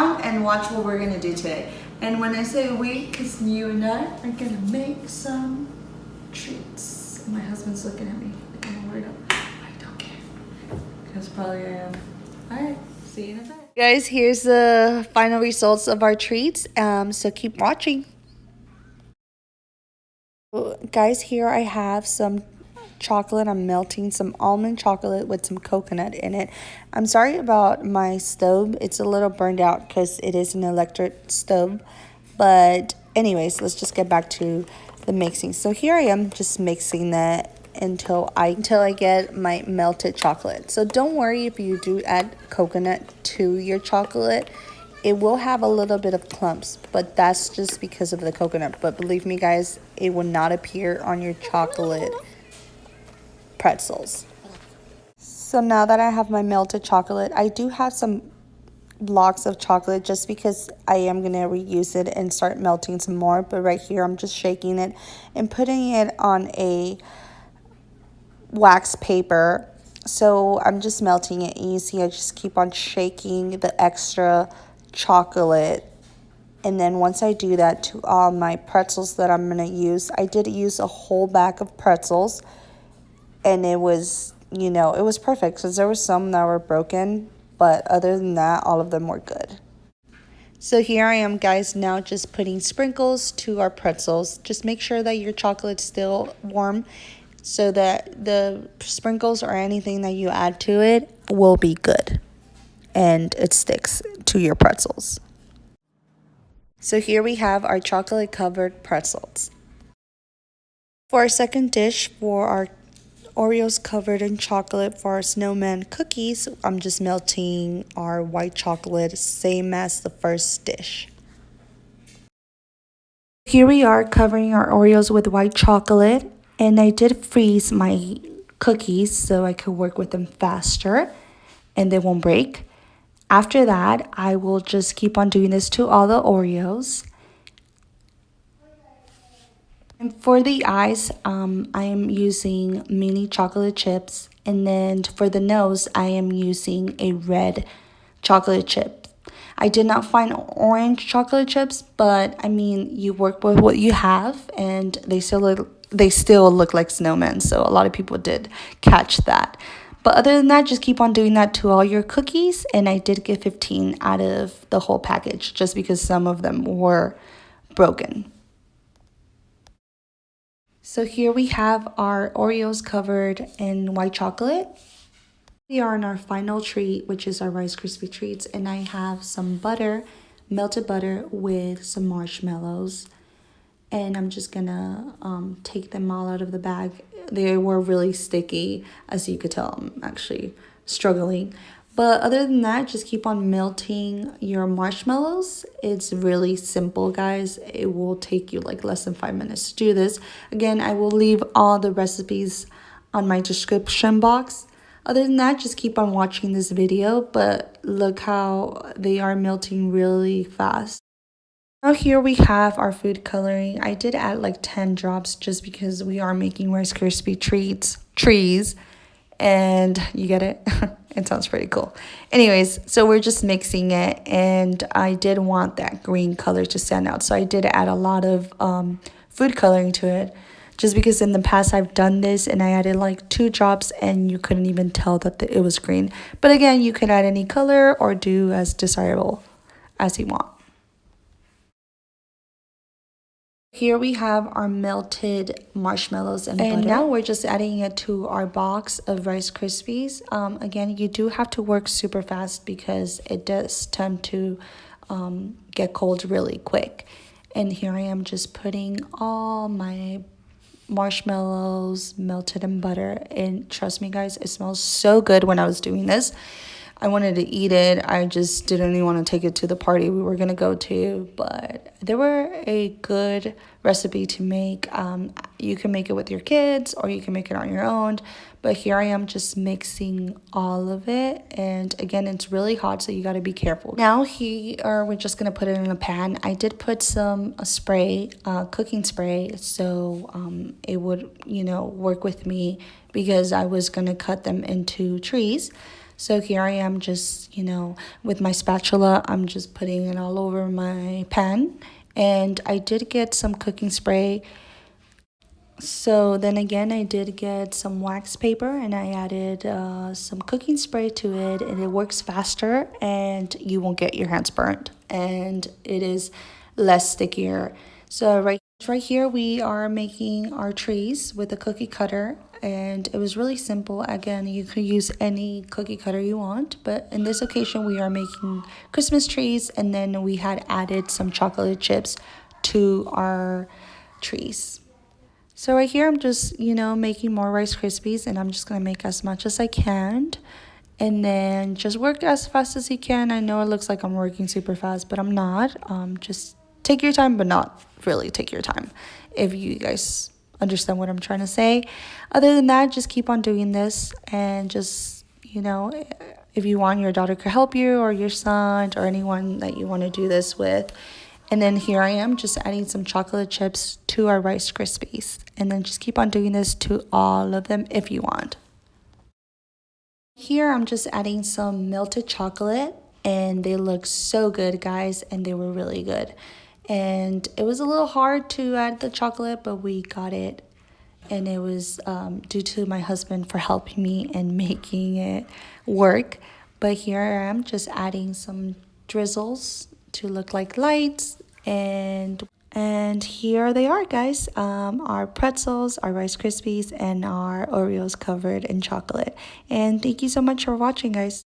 around and watch what we're gonna do today. And when I say we, it's you and I are gonna make some treats. My husband's looking at me like I'm a weirdo. I don't care. Because probably I am. Alright, see you in a bit. Guys, here's the final results of our treats. So keep watching. Guys, here I have some chocolate. I'm melting some almond chocolate with some coconut in it. I'm sorry about my stove. It's a little burned out because it is an electric stove. But anyways, let's just get back to the mixing. So here I am just mixing that until I get my melted chocolate. So don't worry if you do add coconut to your chocolate. It will have a little bit of clumps, but that's just because of the coconut. But believe me, guys, it will not appear on your chocolate pretzels. So now that I have my melted chocolate, I do have some blocks of chocolate just because I am going to reuse it and start melting some more. But right here, I'm just shaking it and putting it on a wax paper. So I'm just melting it easy. I just keep on shaking the extra chocolate, and then once I do that to all my pretzels that I'm gonna use, I did use a whole bag of pretzels, and it was, you know, it was perfect because there were some that were broken, but other than that, all of them were good. So here I am, guys, now just putting sprinkles to our pretzels. Just make sure that your chocolate's still warm so that the sprinkles or anything that you add to it will be good and it sticks to your pretzels. So here we have our chocolate covered pretzels. For our second dish, for our Oreos covered in chocolate, for our Snowman cookies, I'm just melting our white chocolate, same as the first dish. Here we are covering our Oreos with white chocolate, and I did freeze my cookies so I could work with them faster and they won't break. After that, I will just keep on doing this to all the Oreos. And for the eyes, I am using mini chocolate chips. And then for the nose, I am using a red chocolate chip. I did not find orange chocolate chips, but I mean, you work with what you have, and they still look like snowmen. So a lot of people did catch that. But other than that, just keep on doing that to all your cookies. And I did get 15 out of the whole package just because some of them were broken. So here we have our Oreos covered in white chocolate. We are on our final treat, which is our Rice Krispie treats. And I have some butter, melted butter with some marshmallows. And I'm just gonna take them all out of the bag. They were really sticky, as you could tell. I'm actually struggling. But other than that, just keep on melting your marshmallows. It's really simple, guys. It will take you like less than 5 minutes to do this. Again, I will leave all the recipes on my description box. Other than that, just keep on watching this video. But look how they are melting really fast. Now here we have our food coloring. I did add like 10 drops just because we are making Rice Krispie trees, and you get it? It sounds pretty cool. Anyways, so we're just mixing it, and I did want that green color to stand out. So I did add a lot of food coloring to it just because in the past I've done this and I added like 2 drops and you couldn't even tell that it was green. But again, you can add any color or do as desirable as you want. Here we have our melted marshmallows and butter. And now we're just adding it to our box of Rice Krispies. Again, you do have to work super fast because it does tend to get cold really quick. And here I am just putting all my marshmallows melted in butter. And trust me, guys, it smells so good when I was doing this. I wanted to eat it. I just didn't even want to take it to the party we were going to go to. But they were a good recipe to make. You can make it with your kids or you can make it on your own. But here I am just mixing all of it. And again, it's really hot, so you got to be careful. Now here, we're just going to put it in a pan. I did put some spray, cooking spray, so it would, work with me because I was going to cut them into trees. So here I am just, with my spatula, I'm just putting it all over my pan. And I did get some cooking spray. So then again, I did get some wax paper and I added some cooking spray to it, and it works faster and you won't get your hands burnt, and it is less stickier. So right here we are making our trees with a cookie cutter, and it was really simple. Again, you could use any cookie cutter you want, but in this occasion we are making Christmas trees, and then we had added some chocolate chips to our trees. So right here, I'm just, making more Rice Krispies, and I'm just going to make as much as I can. And then just work as fast as you can. I know it looks like I'm working super fast, but I'm not. Just take your time, but not really take your time, if you guys understand what I'm trying to say. Other than that, just keep on doing this, and just, if you want, your daughter could help you, or your son, or anyone that you want to do this with. And then here I am just adding some chocolate chips to our Rice Krispies. And then just keep on doing this to all of them if you want. Here I'm just adding some melted chocolate, and they look so good, guys, and they were really good. And it was a little hard to add the chocolate, but we got it. And it was due to my husband for helping me and making it work. But here I am just adding some drizzles to look like lights, and here they are, guys. Our pretzels, our Rice Krispies, and our Oreos covered in chocolate. And thank you so much for watching, guys.